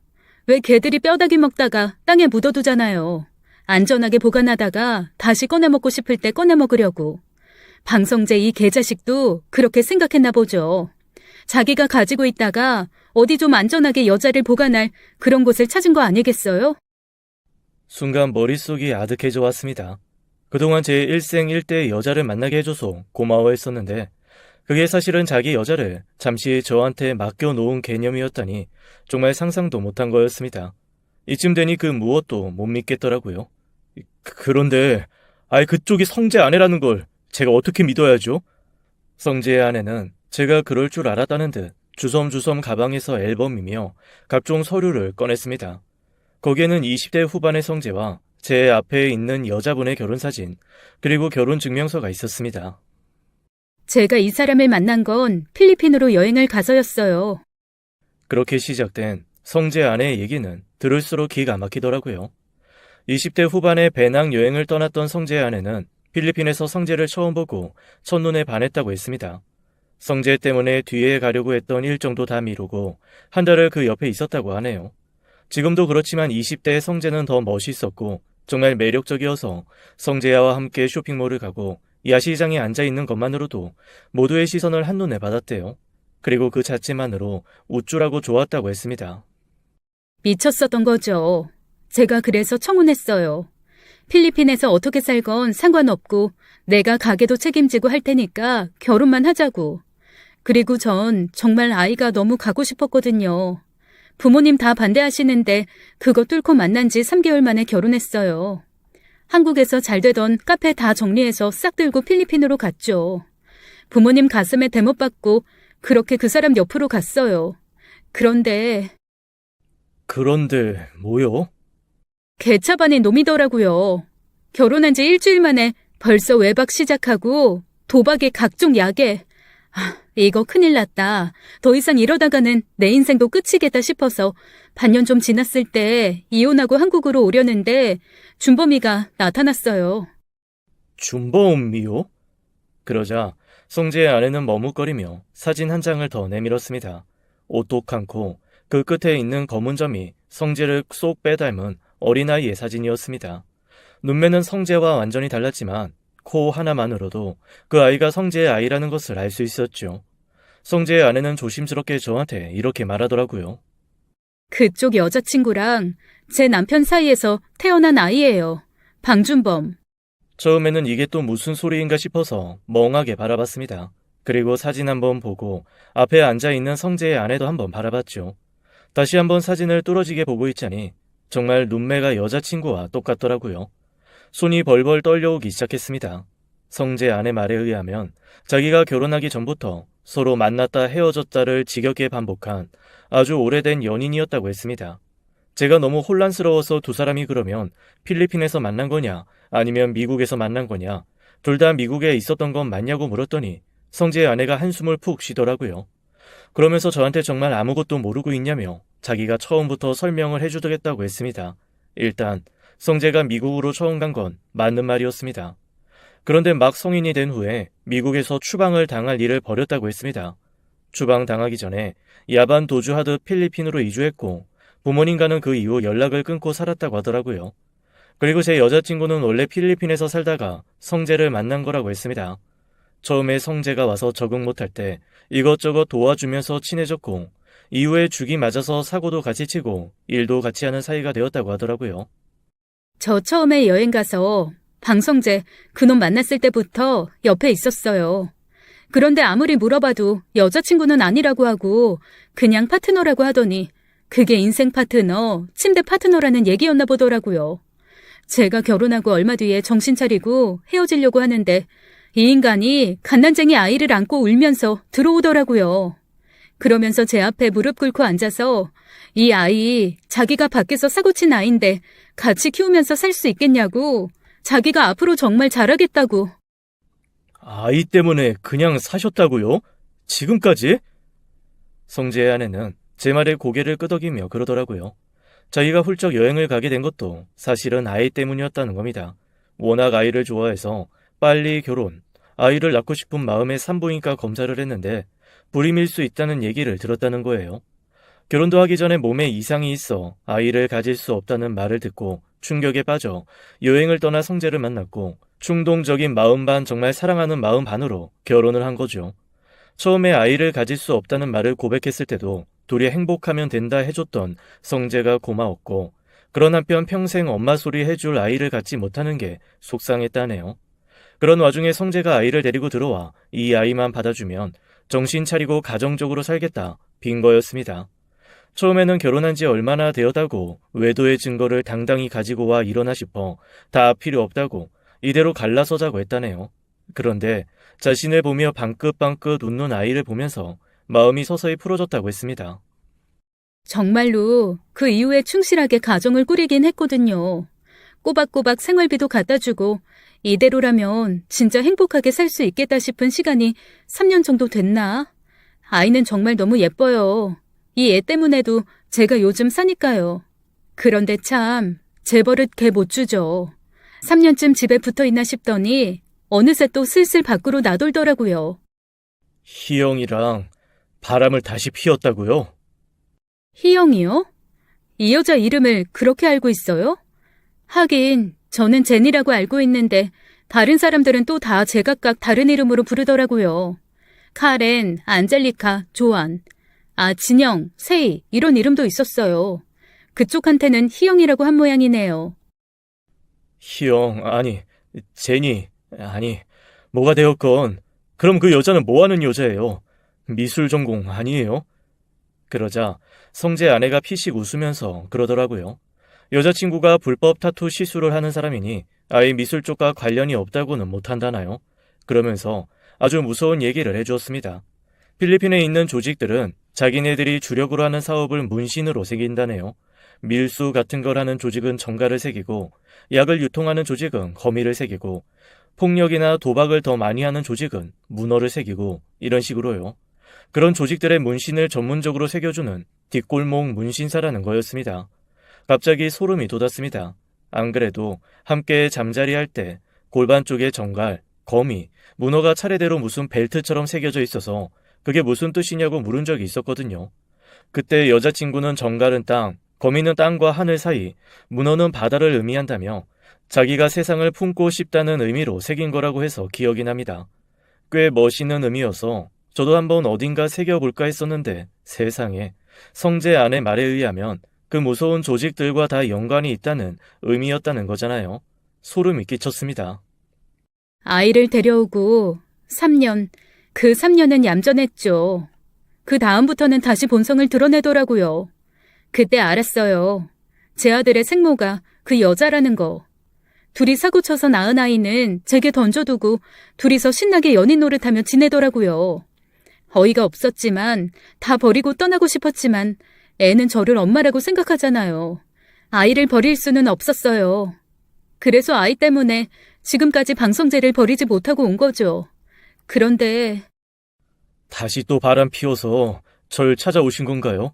왜 개들이 뼈다귀 먹다가 땅에 묻어두잖아요. 안전하게 보관하다가 다시 꺼내 먹고 싶을 때 꺼내 먹으려고. 방성재 이 개자식도 그렇게 생각했나 보죠. 자기가 가지고 있다가 어디 좀 안전하게 여자를 보관할 그런 곳을 찾은 거 아니겠어요? 순간 머릿속이 아득해져 왔습니다. 그동안 제 일생일대의 여자를 만나게 해줘서 고마워했었는데 그게 사실은 자기 여자를 잠시 저한테 맡겨놓은 개념이었다니 정말 상상도 못한 거였습니다. 이쯤 되니 그 무엇도 못 믿겠더라고요. 그런데 그쪽이 성재 아내라는 걸 제가 어떻게 믿어야죠? 성재의 아내는 제가 그럴 줄 알았다는 듯 주섬주섬 가방에서 앨범이며 각종 서류를 꺼냈습니다. 거기에는 20대 후반의 성재와 제 앞에 있는 여자분의 결혼사진, 그리고 결혼증명서가 있었습니다. 제가 이 사람을 만난 건 필리핀으로 여행을 가서였어요. 그렇게 시작된 성재 아내의 얘기는 들을수록 기가 막히더라고요. 20대 후반에 배낭 여행을 떠났던 성재의 아내는 필리핀에서 성재를 처음 보고 첫눈에 반했다고 했습니다. 성재 때문에 뒤에 가려고 했던 일정도 다 미루고 한 달을 그 옆에 있었다고 하네요. 지금도 그렇지만 20대의 성재는 더 멋있었고 정말 매력적이어서 성재야와 함께 쇼핑몰을 가고 야시장에 앉아있는 것만으로도 모두의 시선을 한눈에 받았대요. 그리고 그 자체만으로 우쭐하고 좋았다고 했습니다. 미쳤었던 거죠. 제가 그래서 청혼했어요. 필리핀에서 어떻게 살건 상관없고 내가 가게도 책임지고 할 테니까 결혼만 하자고. 그리고 전 정말 아이가 너무 가고 싶었거든요. 부모님 다 반대하시는데 그거 뚫고 만난 지 3개월 만에 결혼했어요. 한국에서 잘 되던 카페 다 정리해서 싹 들고 필리핀으로 갔죠. 부모님 가슴에 대못 받고 그렇게 그 사람 옆으로 갔어요. 그런데 뭐요? 개차반이 놈이더라고요. 결혼한 지 일주일 만에 벌써 외박 시작하고 도박에 각종 약에. 이거 큰일 났다. 더 이상 이러다가는 내 인생도 끝이겠다 싶어서 반년 좀 지났을 때 이혼하고 한국으로 오려는데 준범이가 나타났어요. 준범이요? 그러자 성재의 아내는 머뭇거리며 사진 한 장을 더 내밀었습니다. 오똑한코 그 끝에 있는 검은 점이 성재를 쏙 빼닮은 어린아이의 사진이었습니다. 눈매는 성재와 완전히 달랐지만 코 하나만으로도 그 아이가 성재의 아이라는 것을 알 수 있었죠. 성재의 아내는 조심스럽게 저한테 이렇게 말하더라고요. 그쪽 여자친구랑 제 남편 사이에서 태어난 아이예요. 방준범. 처음에는 이게 또 무슨 소리인가 싶어서 멍하게 바라봤습니다. 그리고 사진 한번 보고 앞에 앉아있는 성재의 아내도 한번 바라봤죠. 다시 한번 사진을 뚫어지게 보고 있자니 정말 눈매가 여자친구와 똑같더라고요. 손이 벌벌 떨려오기 시작했습니다. 성재 아내 말에 의하면 자기가 결혼하기 전부터 서로 만났다 헤어졌다를 지겹게 반복한 아주 오래된 연인이었다고 했습니다. 제가 너무 혼란스러워서 두 사람이 그러면 필리핀에서 만난 거냐 아니면 미국에서 만난 거냐, 둘 다 미국에 있었던 건 맞냐고 물었더니 성재의 아내가 한숨을 푹 쉬더라고요. 그러면서 저한테 정말 아무것도 모르고 있냐며 자기가 처음부터 설명을 해주겠다고 했습니다. 일단 성재가 미국으로 처음 간 건 맞는 말이었습니다. 그런데 막 성인이 된 후에 미국에서 추방을 당할 일을 벌였다고 했습니다. 추방 당하기 전에 야반 도주하듯 필리핀으로 이주했고 부모님과는 그 이후 연락을 끊고 살았다고 하더라고요. 그리고 제 여자친구는 원래 필리핀에서 살다가 성재를 만난 거라고 했습니다. 처음에 성재가 와서 적응 못할 때 이것저것 도와주면서 친해졌고 이후에 죽이 맞아서 사고도 같이 치고 일도 같이 하는 사이가 되었다고 하더라고요. 저 처음에 여행 가서 방성재 그놈 만났을 때부터 옆에 있었어요. 그런데 아무리 물어봐도 여자친구는 아니라고 하고 그냥 파트너라고 하더니 그게 인생 파트너, 침대 파트너라는 얘기였나 보더라고요. 제가 결혼하고 얼마 뒤에 정신 차리고 헤어지려고 하는데 이 인간이 갓난쟁이 아이를 안고 울면서 들어오더라고요. 그러면서 제 앞에 무릎 꿇고 앉아서 이 아이 자기가 밖에서 사고친 아이인데 같이 키우면서 살 수 있겠냐고, 자기가 앞으로 정말 잘하겠다고. 아이 때문에 그냥 사셨다고요? 지금까지? 성재의 아내는 제 말에 고개를 끄덕이며 그러더라고요. 자기가 훌쩍 여행을 가게 된 것도 사실은 아이 때문이었다는 겁니다. 워낙 아이를 좋아해서 빨리 결혼, 아이를 낳고 싶은 마음에 산부인과 검사를 했는데 불임일 수 있다는 얘기를 들었다는 거예요. 결혼도 하기 전에 몸에 이상이 있어 아이를 가질 수 없다는 말을 듣고 충격에 빠져 여행을 떠나 성재를 만났고 충동적인 마음 반 정말 사랑하는 마음 반으로 결혼을 한 거죠. 처음에 아이를 가질 수 없다는 말을 고백했을 때도 둘이 행복하면 된다 해줬던 성재가 고마웠고, 그런 한편 평생 엄마 소리 해줄 아이를 갖지 못하는 게 속상했다네요. 그런 와중에 성재가 아이를 데리고 들어와 이 아이만 받아주면 정신 차리고 가정적으로 살겠다 빈 거였습니다. 처음에는 결혼한 지 얼마나 되었다고 외도의 증거를 당당히 가지고 와 일어나 싶어 다 필요 없다고 이대로 갈라서자고 했다네요. 그런데 자신을 보며 방긋방긋 웃는 아이를 보면서 마음이 서서히 풀어졌다고 했습니다. 정말로 그 이후에 충실하게 가정을 꾸리긴 했거든요. 꼬박꼬박 생활비도 갖다 주고 이대로라면 진짜 행복하게 살 수 있겠다 싶은 시간이 3년 정도 됐나? 아이는 정말 너무 예뻐요. 이 애 때문에도 제가 요즘 사니까요. 그런데 참 제 버릇 개 못 주죠. 3년쯤 집에 붙어 있나 싶더니 어느새 또 슬슬 밖으로 나돌더라고요. 희영이랑 바람을 다시 피웠다고요? 희영이요? 이 여자 이름을 그렇게 알고 있어요? 하긴 저는 제니라고 알고 있는데 다른 사람들은 또 다 제각각 다른 이름으로 부르더라고요. 카렌, 안젤리카, 조안, 진영, 세이 이런 이름도 있었어요. 그쪽한테는 희영이라고 한 모양이네요. 희영, 아니, 제니, 아니, 뭐가 되었건, 그럼 그 여자는 뭐 하는 여자예요? 미술 전공 아니에요? 그러자 성재 아내가 피식 웃으면서 그러더라고요. 여자친구가 불법 타투 시술을 하는 사람이니 아예 미술 쪽과 관련이 없다고는 못한다나요? 그러면서 아주 무서운 얘기를 해주었습니다. 필리핀에 있는 조직들은 자기네들이 주력으로 하는 사업을 문신으로 새긴다네요. 밀수 같은 걸 하는 조직은 정가를 새기고, 약을 유통하는 조직은 거미를 새기고, 폭력이나 도박을 더 많이 하는 조직은 문어를 새기고, 이런 식으로요. 그런 조직들의 문신을 전문적으로 새겨주는 뒷골목 문신사라는 거였습니다. 갑자기 소름이 돋았습니다. 안 그래도 함께 잠자리할 때 골반 쪽에 정갈, 거미, 문어가 차례대로 무슨 벨트처럼 새겨져 있어서 그게 무슨 뜻이냐고 물은 적이 있었거든요. 그때 여자친구는 정갈은 땅, 거미는 땅과 하늘 사이, 문어는 바다를 의미한다며 자기가 세상을 품고 싶다는 의미로 새긴 거라고 해서 기억이 납니다. 꽤 멋있는 의미여서 저도 한번 어딘가 새겨볼까 했었는데 세상에, 성재 아내 말에 의하면 그 무서운 조직들과 다 연관이 있다는 의미였다는 거잖아요. 소름이 끼쳤습니다. 아이를 데려오고 3년, 그 3년은 얌전했죠. 그 다음부터는 다시 본성을 드러내더라고요. 그때 알았어요. 제 아들의 생모가 그 여자라는 거. 둘이 사고쳐서 낳은 아이는 제게 던져두고 둘이서 신나게 연인 노릇하며 지내더라고요. 어이가 없었지만 다 버리고 떠나고 싶었지만 애는 저를 엄마라고 생각하잖아요. 아이를 버릴 수는 없었어요. 그래서 아이 때문에 지금까지 방성제를 버리지 못하고 온 거죠. 그런데 다시 또 바람 피워서 절 찾아오신 건가요?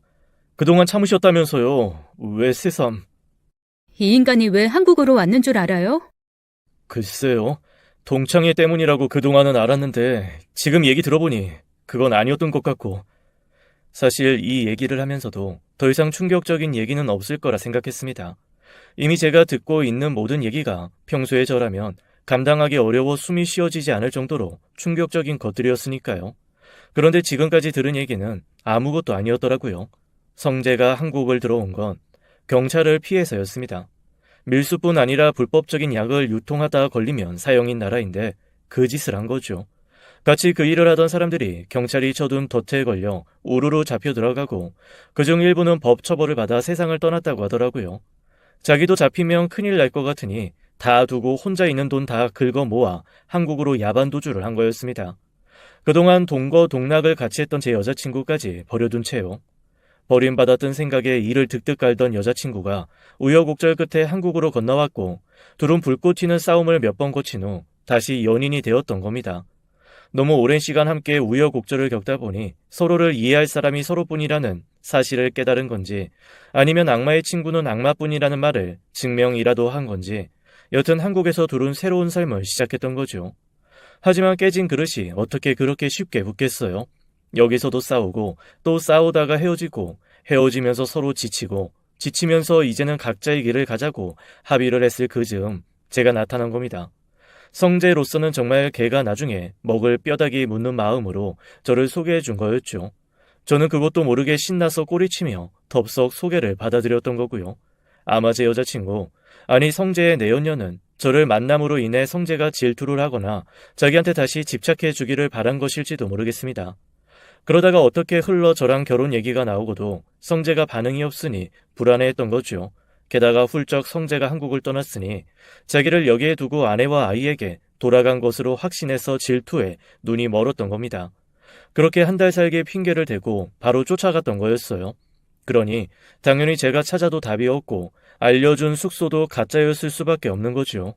그동안 참으셨다면서요. 왜 새삼? 이 인간이 왜 한국으로 왔는 줄 알아요? 글쎄요. 동창회 때문이라고 그동안은 알았는데 지금 얘기 들어보니 그건 아니었던 것 같고, 사실 이 얘기를 하면서도 더 이상 충격적인 얘기는 없을 거라 생각했습니다. 이미 제가 듣고 있는 모든 얘기가 평소에 저라면 감당하기 어려워 숨이 쉬어지지 않을 정도로 충격적인 것들이었으니까요. 그런데 지금까지 들은 얘기는 아무것도 아니었더라고요. 성재가 한국을 들어온 건 경찰을 피해서였습니다. 밀수뿐 아니라 불법적인 약을 유통하다 걸리면 사형인 나라인데 그 짓을 한 거죠. 같이 그 일을 하던 사람들이 경찰이 쳐둔 덫에 걸려 우르르 잡혀 들어가고 그중 일부는 법 처벌을 받아 세상을 떠났다고 하더라고요. 자기도 잡히면 큰일 날 것 같으니 다 두고 혼자 있는 돈 다 긁어 모아 한국으로 야반 도주를 한 거였습니다. 그동안 동거동락을 같이 했던 제 여자친구까지 버려둔 채요. 버림받았던 생각에 이를 득득 깔던 여자친구가 우여곡절 끝에 한국으로 건너왔고 둘은 불꽃 튀는 싸움을 몇 번 거친 후 다시 연인이 되었던 겁니다. 너무 오랜 시간 함께 우여곡절을 겪다 보니 서로를 이해할 사람이 서로뿐이라는 사실을 깨달은 건지, 아니면 악마의 친구는 악마뿐이라는 말을 증명이라도 한 건지, 여튼 한국에서 둘은 새로운 삶을 시작했던 거죠. 하지만 깨진 그릇이 어떻게 그렇게 쉽게 붙겠어요? 여기서도 싸우고 또 싸우다가 헤어지고 헤어지면서 서로 지치고 지치면서 이제는 각자의 길을 가자고 합의를 했을 그 즈음 제가 나타난 겁니다. 성재로서는 정말 걔가 나중에 먹을 뼈다귀 묻는 마음으로 저를 소개해 준 거였죠. 저는 그것도 모르게 신나서 꼬리치며 덥석 소개를 받아들였던 거고요. 아마 제 여자친구, 아니 성재의 내연녀는 저를 만남으로 인해 성재가 질투를 하거나 자기한테 다시 집착해 주기를 바란 것일지도 모르겠습니다. 그러다가 어떻게 흘러 저랑 결혼 얘기가 나오고도 성재가 반응이 없으니 불안해했던 거죠. 게다가 훌쩍 성재가 한국을 떠났으니 자기를 여기에 두고 아내와 아이에게 돌아간 것으로 확신해서 질투해 눈이 멀었던 겁니다. 그렇게 한 달 살기에 핑계를 대고 바로 쫓아갔던 거였어요. 그러니 당연히 제가 찾아도 답이 없고 알려준 숙소도 가짜였을 수밖에 없는 거죠.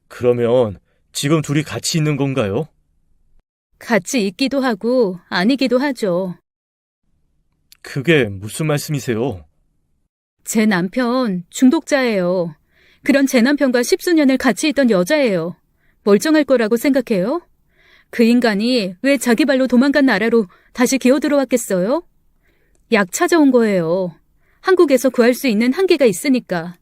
그러면 지금 둘이 같이 있는 건가요? 같이 있기도 하고 아니기도 하죠. 그게 무슨 말씀이세요? 제 남편 중독자예요. 그런 제 남편과 십수년을 같이 있던 여자예요. 멀쩡할 거라고 생각해요? 그 인간이 왜 자기 발로 도망간 나라로 다시 기어 들어왔겠어요? 약 찾아온 거예요. 한국에서 구할 수 있는 한계가 있으니까.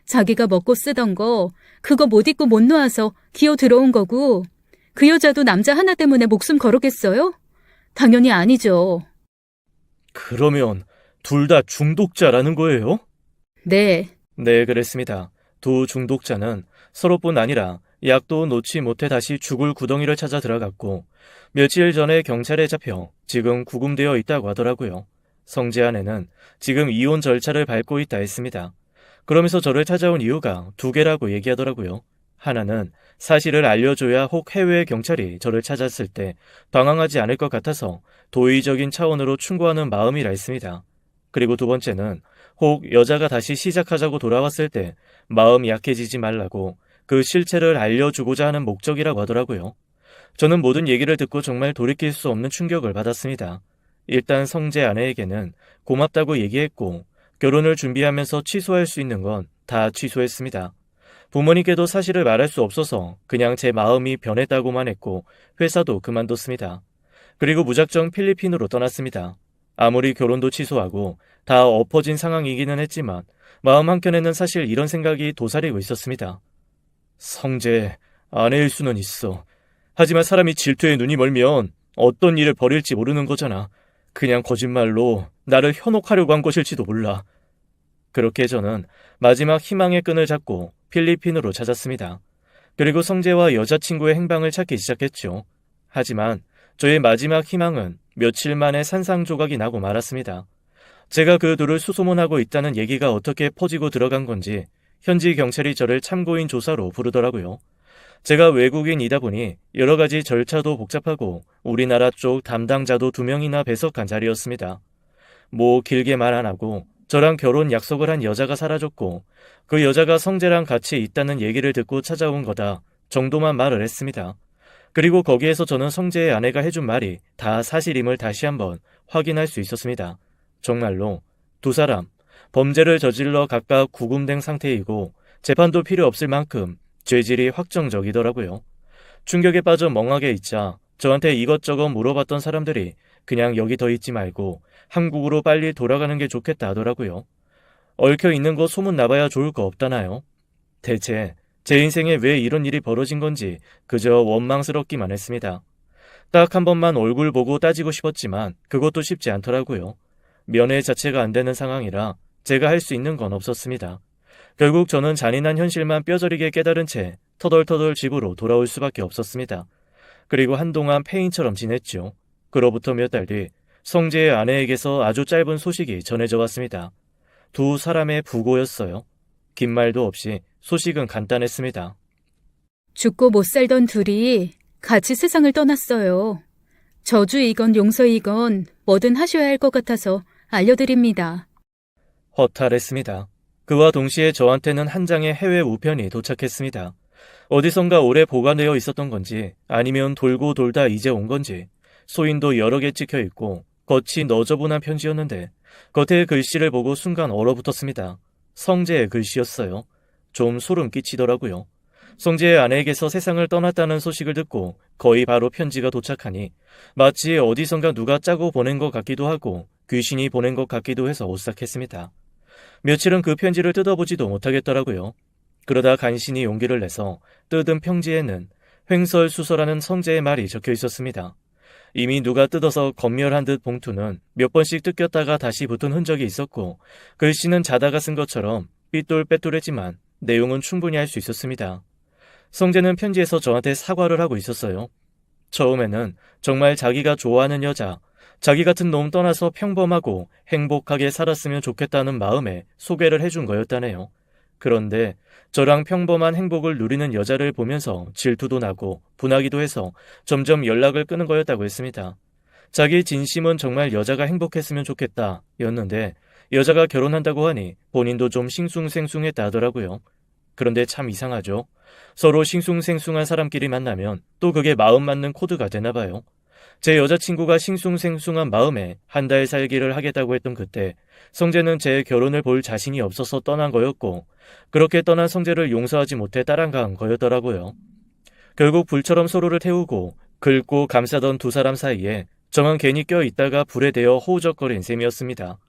자기가 먹고 쓰던 거 그거 못 입고 못 놓아서 기어 들어온 거고, 그 여자도 남자 하나 때문에 목숨 걸었겠어요? 당연히 아니죠. 그러면 둘 다 중독자라는 거예요? 네, 네, 그랬습니다. 두 중독자는 서로뿐 아니라 약도 놓지 못해 다시 죽을 구덩이를 찾아 들어갔고, 며칠 전에 경찰에 잡혀 지금 구금되어 있다고 하더라고요. 성재 아내는 지금 이혼 절차를 밟고 있다 했습니다. 그러면서 저를 찾아온 이유가 두 개라고 얘기하더라고요. 하나는 사실을 알려줘야 혹 해외 경찰이 저를 찾았을 때 당황하지 않을 것 같아서 도의적인 차원으로 충고하는 마음이라 했습니다. 그리고 두 번째는 혹 여자가 다시 시작하자고 돌아왔을 때 마음 약해지지 말라고 그 실체를 알려주고자 하는 목적이라고 하더라고요. 저는 모든 얘기를 듣고 정말 돌이킬 수 없는 충격을 받았습니다. 일단 성재 아내에게는 고맙다고 얘기했고, 결혼을 준비하면서 취소할 수 있는 건 다 취소했습니다. 부모님께도 사실을 말할 수 없어서 그냥 제 마음이 변했다고만 했고, 회사도 그만뒀습니다. 그리고 무작정 필리핀으로 떠났습니다. 아무리 결혼도 취소하고 다 엎어진 상황이기는 했지만 마음 한켠에는 사실 이런 생각이 도사리고 있었습니다. 성재, 아내일 수는 있어. 하지만 사람이 질투에 눈이 멀면 어떤 일을 벌일지 모르는 거잖아. 그냥 거짓말로 나를 현혹하려고 한 것일지도 몰라. 그렇게 저는 마지막 희망의 끈을 잡고 필리핀으로 찾았습니다. 그리고 성재와 여자친구의 행방을 찾기 시작했죠. 하지만 저의 마지막 희망은 며칠 만에 산산조각이 나고 말았습니다. 제가 그 둘을 수소문하고 있다는 얘기가 어떻게 퍼지고 들어간 건지 현지 경찰이 저를 참고인 조사로 부르더라고요. 제가 외국인이다 보니 여러 가지 절차도 복잡하고 우리나라 쪽 담당자도 2명이나 배석한 자리였습니다. 뭐 길게 말 안 하고 저랑 결혼 약속을 한 여자가 사라졌고 그 여자가 성재랑 같이 있다는 얘기를 듣고 찾아온 거다 정도만 말을 했습니다. 그리고 거기에서 저는 성재의 아내가 해준 말이 다 사실임을 다시 한번 확인할 수 있었습니다. 정말로 두 사람 범죄를 저질러 각각 구금된 상태이고 재판도 필요 없을 만큼 죄질이 확정적이더라고요. 충격에 빠져 멍하게 있자 저한테 이것저것 물어봤던 사람들이 그냥 여기 더 있지 말고 한국으로 빨리 돌아가는 게 좋겠다 하더라고요. 얽혀 있는 거 소문 나봐야 좋을 거 없다나요? 대체 제 인생에 왜 이런 일이 벌어진 건지 그저 원망스럽기만 했습니다. 딱 한 번만 얼굴 보고 따지고 싶었지만 그것도 쉽지 않더라고요. 면회 자체가 안 되는 상황이라 제가 할 수 있는 건 없었습니다. 결국 저는 잔인한 현실만 뼈저리게 깨달은 채 터덜터덜 집으로 돌아올 수밖에 없었습니다. 그리고 한동안 폐인처럼 지냈죠. 그로부터 몇 달 뒤 성재의 아내에게서 아주 짧은 소식이 전해져 왔습니다. 두 사람의 부고였어요. 긴 말도 없이 소식은 간단했습니다. 죽고 못 살던 둘이 같이 세상을 떠났어요. 저주이건 용서이건 뭐든 하셔야 할 것 같아서 알려드립니다. 허탈했습니다. 그와 동시에 저한테는 한 장의 해외 우편이 도착했습니다. 어디선가 오래 보관되어 있었던 건지 아니면 돌고 돌다 이제 온 건지 소인도 여러 개 찍혀 있고 겉이 너저분한 편지였는데 겉의 글씨를 보고 순간 얼어붙었습니다. 성재의 글씨였어요. 좀 소름 끼치더라고요. 성재의 아내에게서 세상을 떠났다는 소식을 듣고 거의 바로 편지가 도착하니 마치 어디선가 누가 짜고 보낸 것 같기도 하고 귀신이 보낸 것 같기도 해서 오싹했습니다. 며칠은 그 편지를 뜯어보지도 못하겠더라고요. 그러다 간신히 용기를 내서 뜯은 편지에는 횡설수설하는 성재의 말이 적혀 있었습니다. 이미 누가 뜯어서 검열한 듯 봉투는 몇 번씩 뜯겼다가 다시 붙은 흔적이 있었고 글씨는 자다가 쓴 것처럼 삐뚤빼뚤했지만 내용은 충분히 알 수 있었습니다. 성재는 편지에서 저한테 사과를 하고 있었어요. 처음에는 정말 자기가 좋아하는 여자, 자기 같은 놈 떠나서 평범하고 행복하게 살았으면 좋겠다는 마음에 소개를 해준 거였다네요. 그런데 저랑 평범한 행복을 누리는 여자를 보면서 질투도 나고 분하기도 해서 점점 연락을 끊은 거였다고 했습니다. 자기 진심은 정말 여자가 행복했으면 좋겠다 였는데 여자가 결혼한다고 하니 본인도 좀 싱숭생숭했다 하더라고요. 그런데 참 이상하죠. 서로 싱숭생숭한 사람끼리 만나면 또 그게 마음 맞는 코드가 되나 봐요. 제 여자친구가 싱숭생숭한 마음에 한 달 살기를 하겠다고 했던 그때 성재는 제 결혼을 볼 자신이 없어서 떠난 거였고 그렇게 떠난 성재를 용서하지 못해 따라간 거였더라고요. 결국 불처럼 서로를 태우고 긁고 감싸던 두 사람 사이에 저만 괜히 껴있다가 불에 대어 호우적거린 셈이었습니다.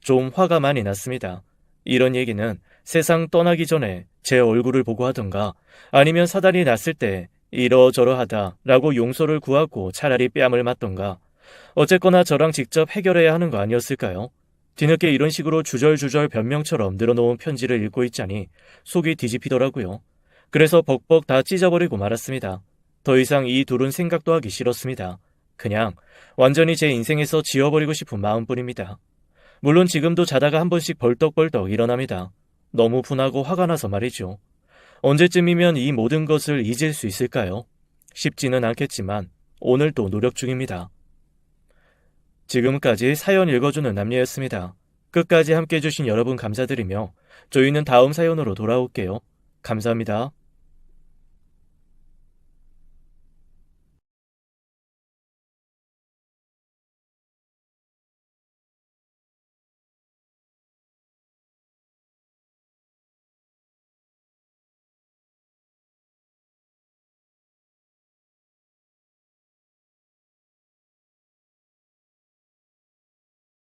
좀 화가 많이 났습니다. 이런 얘기는 세상 떠나기 전에 제 얼굴을 보고 하던가 아니면 사단이 났을 때 이러저러하다 라고 용서를 구하고 차라리 뺨을 맞던가 어쨌거나 저랑 직접 해결해야 하는 거 아니었을까요? 뒤늦게 이런 식으로 주절주절 변명처럼 늘어놓은 편지를 읽고 있자니 속이 뒤집히더라고요. 그래서 벅벅 다 찢어버리고 말았습니다. 더 이상 이 둘은 생각도 하기 싫었습니다. 그냥 완전히 제 인생에서 지워버리고 싶은 마음뿐입니다. 물론 지금도 자다가 한 번씩 벌떡벌떡 일어납니다. 너무 분하고 화가 나서 말이죠. 언제쯤이면 이 모든 것을 잊을 수 있을까요? 쉽지는 않겠지만 오늘도 노력 중입니다. 지금까지 사연 읽어주는 남녀였습니다. 끝까지 함께해 주신 여러분 감사드리며 저희는 다음 사연으로 돌아올게요. 감사합니다.